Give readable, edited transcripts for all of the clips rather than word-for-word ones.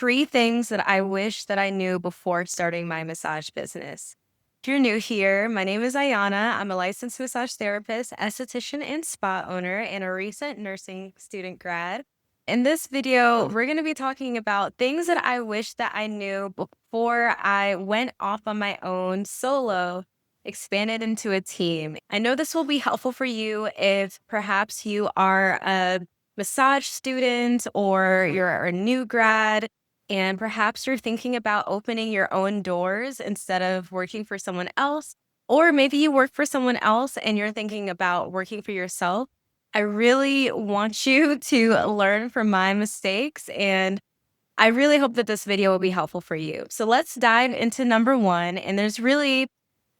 3 things that I wish that I knew before starting my massage business. If you're new here, my name is Ayana. I'm a licensed massage therapist, esthetician, and spa owner, and a recent nursing student grad. In this video, we're going to be talking about things that I wish that I knew before I went off on my own solo, expanded into a team. I know this will be helpful for you if perhaps you are a massage student or you're a new grad and perhaps you're thinking about opening your own doors instead of working for someone else, or maybe you work for someone else and you're thinking about working for yourself. I really want you to learn from my mistakes, and I really hope that this video will be helpful for you. So let's dive into number 1, and there's really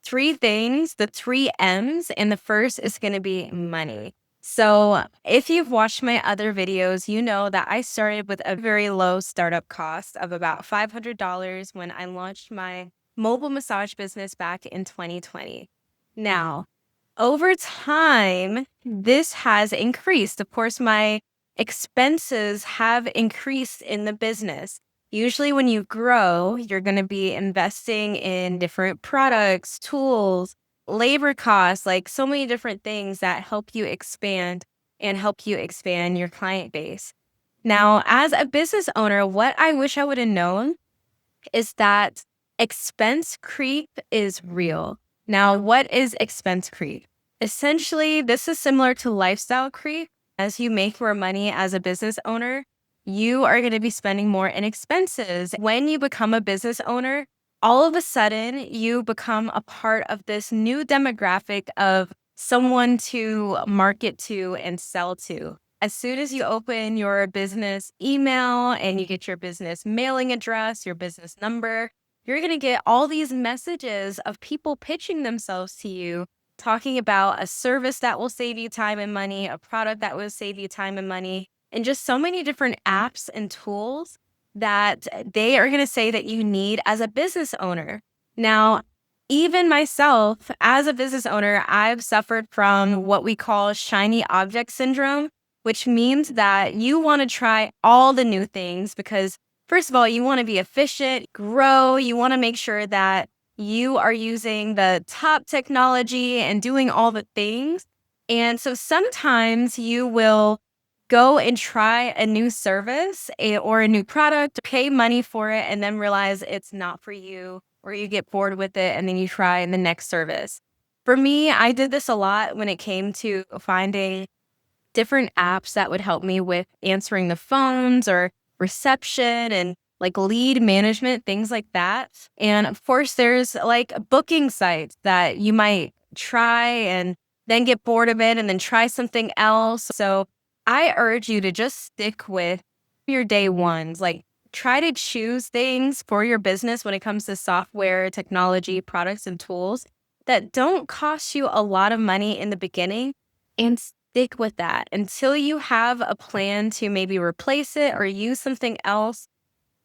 3 things, the 3 M's, and the first is going to be money. So if you've watched my other videos, you know that I started with a very low startup cost of about $500 when I launched my mobile massage business back in 2020. Now, over time, this has increased. Of course, my expenses have increased in the business. Usually when you grow, you're going to be investing in different products, tools, labor costs, like so many different things that help you expand and help you expand your client base. Now, as a business owner, what I wish I would have known is that expense creep is real. Now, what is expense creep? Essentially, this is similar to lifestyle creep. As you make more money as a business owner, you are going to be spending more in expenses. When you become a business owner, all of a sudden, you become a part of this new demographic of someone to market to and sell to. As soon as you open your business email and you get your business mailing address, your business number, you're going to get all these messages of people pitching themselves to you, talking about a service that will save you time and money, a product that will save you time and money, and just so many different apps and tools that they are going to say that you need as a business owner. Now, even myself, as a business owner, I've suffered from what we call shiny object syndrome, which means that you want to try all the new things because, first of all, you want to be efficient, grow, you want to make sure that you are using the top technology and doing all the things. And so sometimes you will go and try a new service or a new product, pay money for it, and then realize it's not for you, or you get bored with it and then you try the next service. For me, I did this a lot when it came to finding different apps that would help me with answering the phones or reception and like lead management, things like that. And of course, there's like booking sites that you might try and then get bored of it and then try something else. So I urge you to just stick with your day ones. Like try to choose things for your business when it comes to software, technology, products, and tools that don't cost you a lot of money in the beginning, and stick with that until you have a plan to maybe replace it or use something else.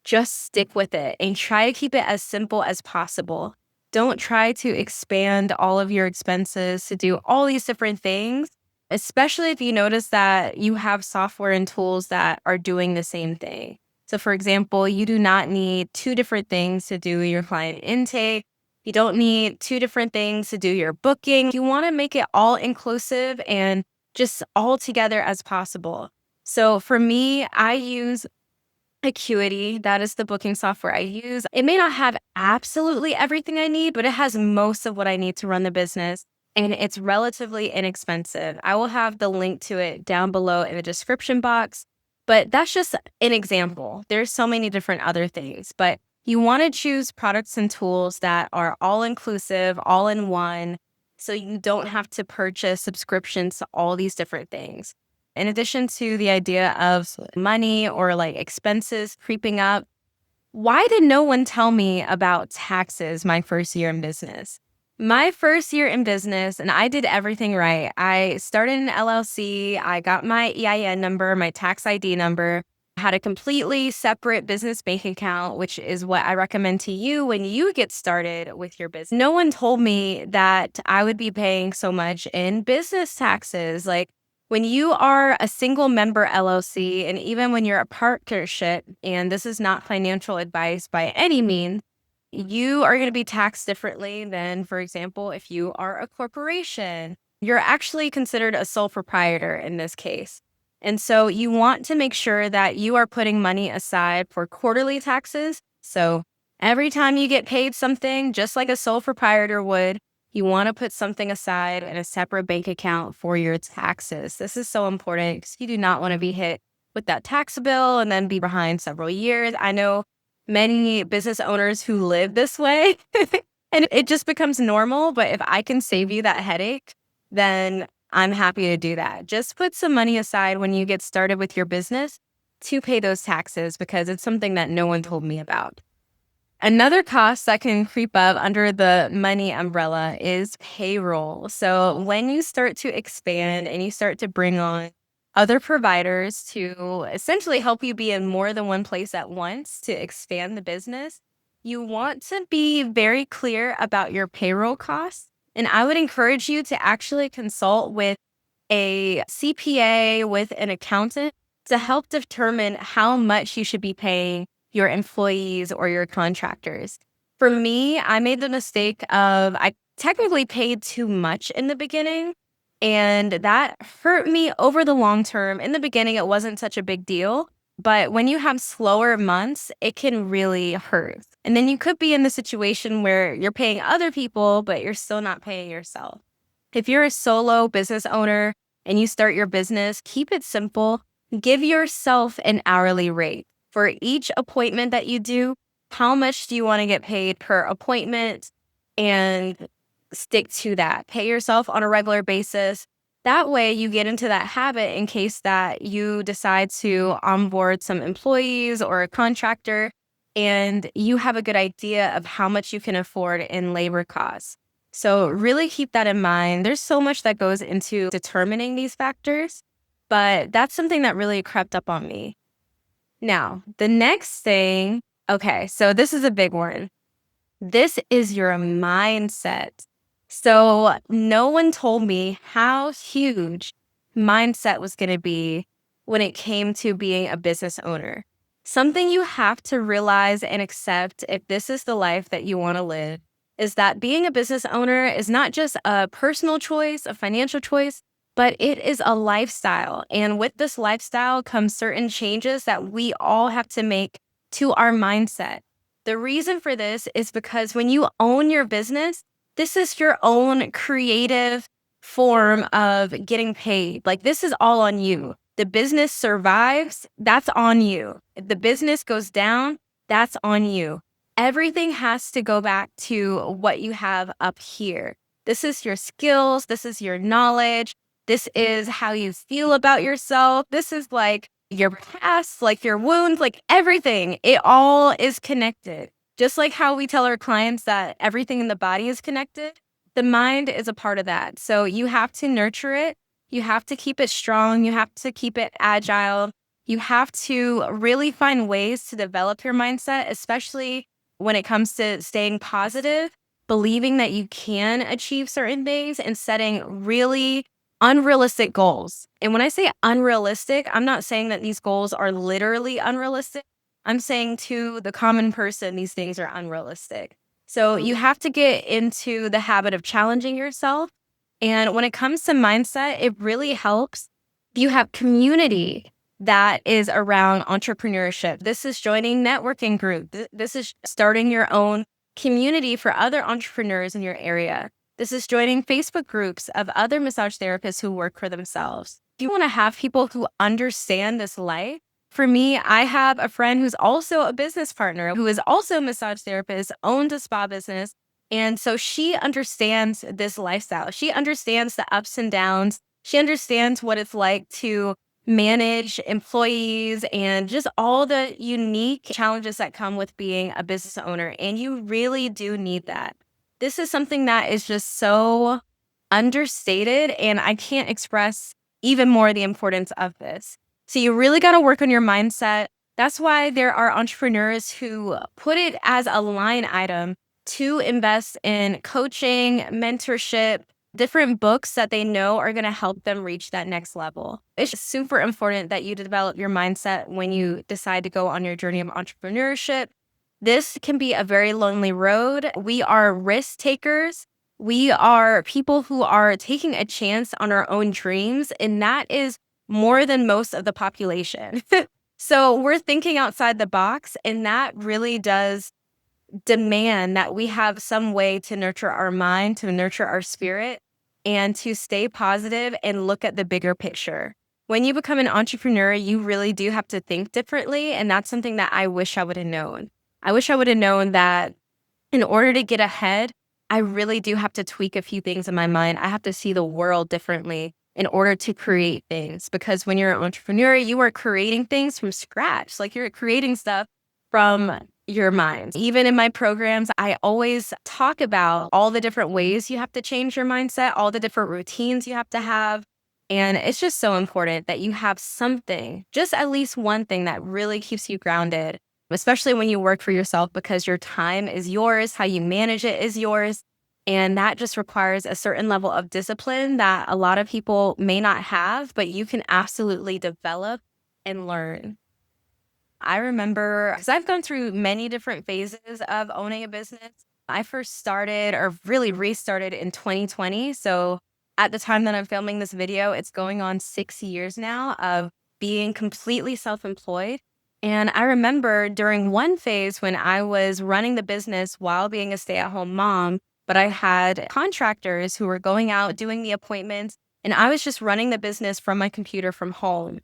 Just stick with it and try to keep it as simple as possible. Don't try to expand all of your expenses to do all these different things, especially if you notice that you have software and tools that are doing the same thing. So for example, you do not need 2 different things to do your client intake. You don't need 2 different things to do your booking. You want to make it all inclusive and just all together as possible. So for me, I use Acuity. That is the booking software I use. It may not have absolutely everything I need, but it has most of what I need to run the business, and it's relatively inexpensive. I will have the link to it down below in the description box, but that's just an example. There's so many different other things, but you want to choose products and tools that are all inclusive, all in one, so you don't have to purchase subscriptions to all these different things. In addition to the idea of money or like expenses creeping up, why did no one tell me about taxes my first year in business? My first year in business, and I did everything right. I started an LLC. I got my EIN number, my tax ID number. I had a completely separate business bank account, which is what I recommend to you when you get started with your business. No one told me that I would be paying so much in business taxes. Like, When you are a single member LLC, and even when you're a partnership, and this is not financial advice by any means, you are going to be taxed differently than, for example, if you are a corporation. You're actually considered a sole proprietor in this case. And so you want to make sure that you are putting money aside for quarterly taxes. So every time you get paid something, just like a sole proprietor would, you want to put something aside in a separate bank account for your taxes. This is so important because you do not want to be hit with that tax bill and then be behind several years. I know many business owners who live this way and it just becomes normal. But if I can save you that headache, then I'm happy to do that. Just put some money aside when you get started with your business to pay those taxes because it's something that no one told me about. Another cost that can creep up under the money umbrella is payroll. So when you start to expand and you start to bring on other providers to essentially help you be in more than one place at once to expand the business, you want to be very clear about your payroll costs. And I would encourage you to actually consult with a CPA, with an accountant to help determine how much you should be paying your employees or your contractors. For me, I made the mistake of I technically paid too much in the beginning, and that hurt me over the long term. In the beginning, it wasn't such a big deal, but when you have slower months, it can really hurt. And then you could be in the situation where you're paying other people, but you're still not paying yourself. If you're a solo business owner and you start your business, keep it simple. Give yourself an hourly rate. For each appointment that you do, how much do you want to get paid per appointment? And stick to that. Pay yourself on a regular basis. That way you get into that habit in case that you decide to onboard some employees or a contractor and you have a good idea of how much you can afford in labor costs. So really keep that in mind. There's so much that goes into determining these factors, but that's something that really crept up on me. Now, the next thing, okay, so this is a big one. This is your mindset. So no one told me how huge mindset was going to be when it came to being a business owner. Something you have to realize and accept if this is the life that you want to live is that being a business owner is not just a personal choice, a financial choice, but it is a lifestyle. And with this lifestyle comes certain changes that we all have to make to our mindset. The reason for this is because when you own your business, this is your own creative form of getting paid. Like this is all on you. The business survives, that's on you. If the business goes down, that's on you. Everything has to go back to what you have up here. This is your skills. This is your knowledge. This is how you feel about yourself. This is like your past, like your wounds, like everything. It all is connected. Just like how we tell our clients that everything in the body is connected, the mind is a part of that. So you have to nurture it. You have to keep it strong. You have to keep it agile. You have to really find ways to develop your mindset, especially when it comes to staying positive, believing that you can achieve certain things and setting really unrealistic goals. And when I say unrealistic, I'm not saying that these goals are literally unrealistic. I'm saying to the common person, these things are unrealistic. So you have to get into the habit of challenging yourself. And when it comes to mindset, it really helps if you have community that is around entrepreneurship. This is joining networking group. This is starting your own community for other entrepreneurs in your area. This is joining Facebook groups of other massage therapists who work for themselves. If you want to have people who understand this life, for me, I have a friend who's also a business partner, who is also a massage therapist, owns a spa business. And so she understands this lifestyle. She understands the ups and downs. She understands what it's like to manage employees and just all the unique challenges that come with being a business owner. And you really do need that. This is something that is just so understated, and I can't express even more the importance of this. So you really got to work on your mindset. That's why there are entrepreneurs who put it as a line item to invest in coaching, mentorship, different books that they know are going to help them reach that next level. It's just super important that you develop your mindset when you decide to go on your journey of entrepreneurship. This can be a very lonely road. We are risk takers. We are people who are taking a chance on our own dreams, and that is more than most of the population. So we're thinking outside the box, and that really does demand that we have some way to nurture our mind, to nurture our spirit, and to stay positive and look at the bigger picture. When you become an entrepreneur, you really do have to think differently. And that's something that I wish I would have known. I wish I would have known that in order to get ahead, I really do have to tweak a few things in my mind. I have to see the world differently in order to create things. Because when you're an entrepreneur, you are creating things from scratch. Like you're creating stuff from your mind. Even in my programs, I always talk about all the different ways you have to change your mindset, all the different routines you have to have. And it's just so important that you have something, just at least one thing that really keeps you grounded, especially when you work for yourself, because your time is yours, how you manage it is yours. And that just requires a certain level of discipline that a lot of people may not have, but you can absolutely develop and learn. I remember, because I've gone through many different phases of owning a business. I first started or really restarted in 2020. So at the time that I'm filming this video, it's going on 6 years now of being completely self-employed. And I remember during one phase when I was running the business while being a stay-at-home mom, but I had contractors who were going out doing the appointments, and I was just running the business from my computer from home.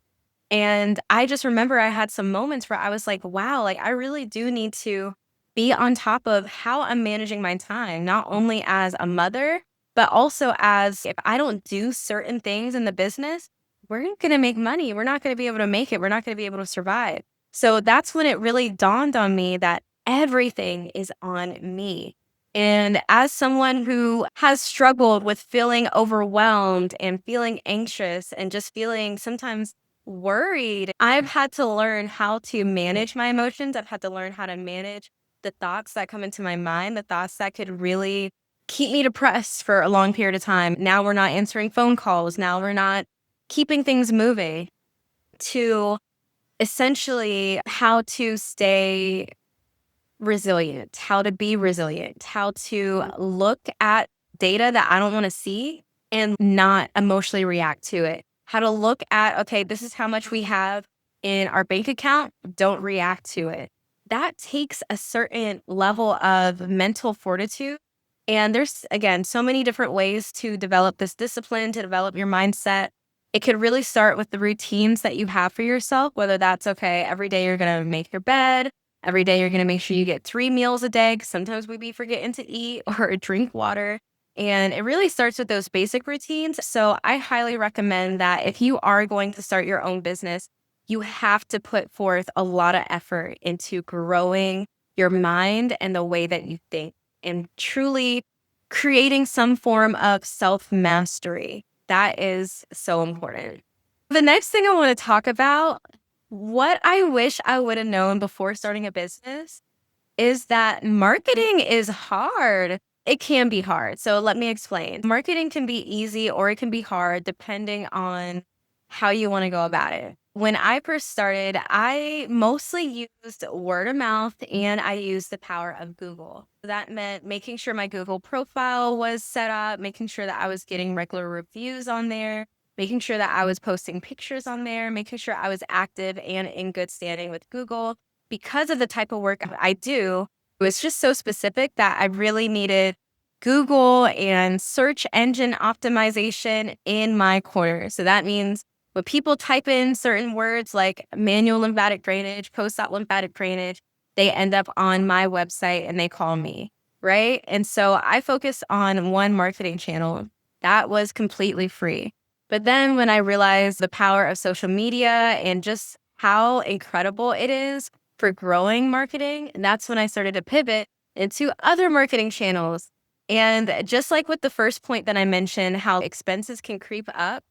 And I just remember I had some moments where I was like, wow, like I really do need to be on top of how I'm managing my time, not only as a mother, but also as if I don't do certain things in the business, we're not going to make money. We're not going to be able to make it. We're not going to be able to survive. So that's when it really dawned on me that everything is on me. And as someone who has struggled with feeling overwhelmed and feeling anxious and just feeling sometimes worried, I've had to learn how to manage my emotions. I've had to learn how to manage the thoughts that come into my mind, the thoughts that could really keep me depressed for a long period of time. Now we're not answering phone calls. Now we're not keeping things moving, to essentially how to stay resilient, how to be resilient, how to look at data that I don't want to see and not emotionally react to it. How to look at, okay, this is how much we have in our bank account, don't react to it. That takes a certain level of mental fortitude. And there's, again, so many different ways to develop this discipline, to develop your mindset. It could really start with the routines that you have for yourself, whether that's, okay, every day you're going to make your bed. Every day, you're going to make sure you get 3 meals a day. 'Cause sometimes we be forgetting to eat or drink water. And it really starts with those basic routines. So I highly recommend that if you are going to start your own business, you have to put forth a lot of effort into growing your mind and the way that you think and truly creating some form of self-mastery. That is so important. The next thing I want to talk about, what I wish I would have known before starting a business, is that marketing is hard. It can be hard. So let me explain. Marketing can be easy or it can be hard depending on how you want to go about it. When I first started, I mostly used word of mouth and I used the power of Google. That meant making sure my Google profile was set up, making sure that I was getting regular reviews on there, making sure that I was posting pictures on there, making sure I was active and in good standing with Google. Because of the type of work I do, it was just so specific that I really needed Google and search engine optimization in my corner. So that means when people type in certain words like manual lymphatic drainage, post-op lymphatic drainage, they end up on my website and they call me, right? And so I focused on one marketing channel that was completely free. But then when I realized the power of social media and just how incredible it is for growing marketing, and that's when I started to pivot into other marketing channels. And just like with the first point that I mentioned, how expenses can creep up,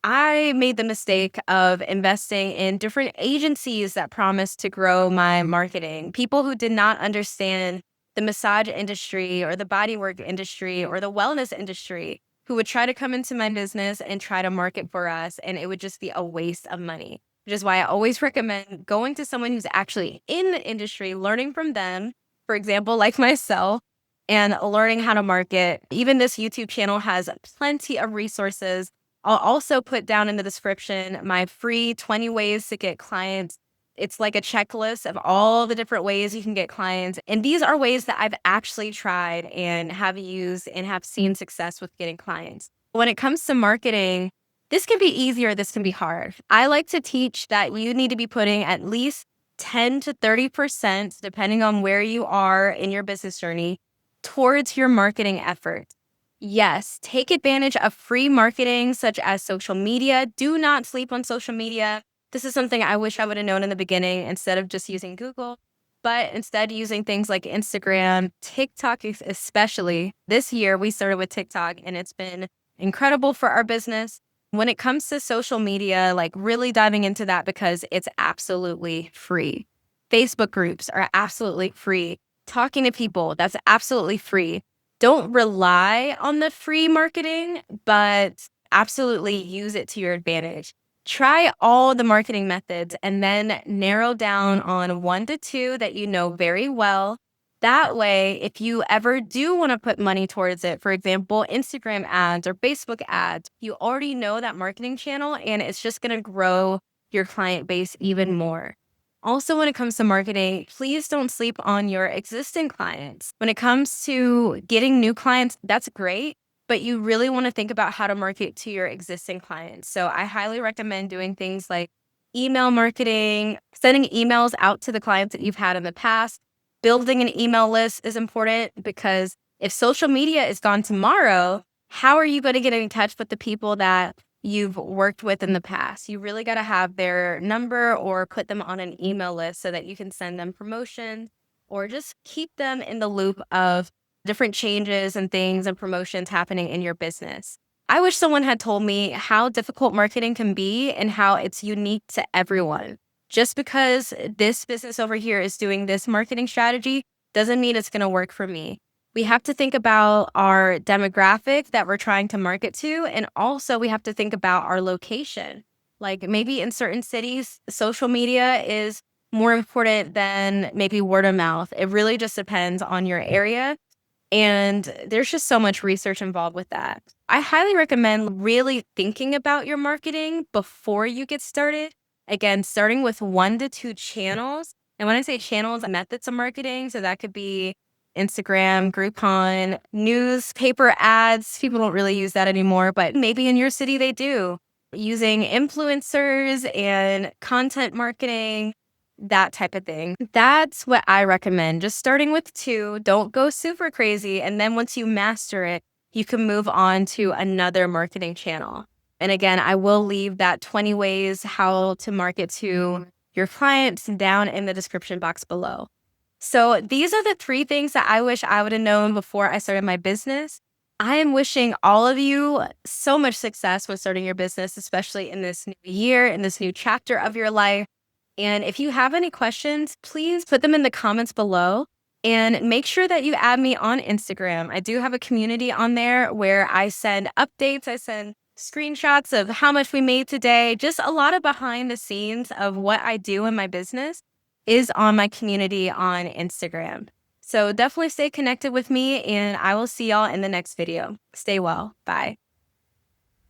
I made the mistake of investing in different agencies that promised to grow my marketing. People who did not understand the massage industry or the bodywork industry or the wellness industry, who would try to come into my business and try to market for us, and it would just be a waste of money, which is why I always recommend going to someone who's actually in the industry, learning from them, for example, like myself, and learning how to market. Even this YouTube channel has plenty of resources. I'll also put down in the description my free 20 ways to get clients. It's like a checklist of all the different ways you can get clients. And these are ways that I've actually tried and have used and have seen success with getting clients. When it comes to marketing, this can be easier, this can be hard. I like to teach that you need to be putting at least 10 to 30%, depending on where you are in your business journey, towards your marketing efforts. Yes, take advantage of free marketing such as social media. Do not sleep on social media. This is something I wish I would have known in the beginning instead of just using Google, but instead using things like Instagram, TikTok, especially. This year, we started with TikTok and it's been incredible for our business. When it comes to social media, like really diving into that because it's absolutely free. Facebook groups are absolutely free. Talking to people, that's absolutely free. Don't rely on the free marketing, but absolutely use it to your advantage. Try all the marketing methods and then narrow down on 1 to 2 that you know very well. That way, if you ever do want to put money towards it, for example, Instagram ads or Facebook ads, you already know that marketing channel and it's just going to grow your client base even more. Also, when it comes to marketing, please don't sleep on your existing clients. When it comes to getting new clients, that's great, but you really want to think about how to market to your existing clients. So I highly recommend doing things like email marketing, sending emails out to the clients that you've had in the past. Building an email list is important because if social media is gone tomorrow, how are you going to get in touch with the people that you've worked with in the past? You really got to have their number or put them on an email list so that you can send them promotions or just keep them in the loop of different changes and things and promotions happening in your business. I wish someone had told me how difficult marketing can be and how it's unique to everyone. Just because this business over here is doing this marketing strategy doesn't mean it's going to work for me. We have to think about our demographic that we're trying to market to, and also we have to think about our location. Like maybe in certain cities, social media is more important than maybe word of mouth. It really just depends on your area. And there's just so much research involved with that. I highly recommend really thinking about your marketing before you get started. Again, starting with 1 to 2 channels. And when I say channels, methods of marketing, so that could be Instagram, Groupon, newspaper ads. People don't really use that anymore, but maybe in your city they do. Using influencers and content marketing, that type of thing. That's what I recommend. Just starting with 2, don't go super crazy. And then once you master it, you can move on to another marketing channel. And again, I will leave that 20 ways how to market to your clients down in the description box below. So these are the 3 things that I wish I would have known before I started my business. I am wishing all of you so much success with starting your business, especially in this new year, in this new chapter of your life. And if you have any questions, please put them in the comments below and make sure that you add me on Instagram. I do have a community on there where I send updates. I send screenshots of how much we made today. Just a lot of behind the scenes of what I do in my business is on my community on Instagram. So definitely stay connected with me and I will see y'all in the next video. Stay well. Bye.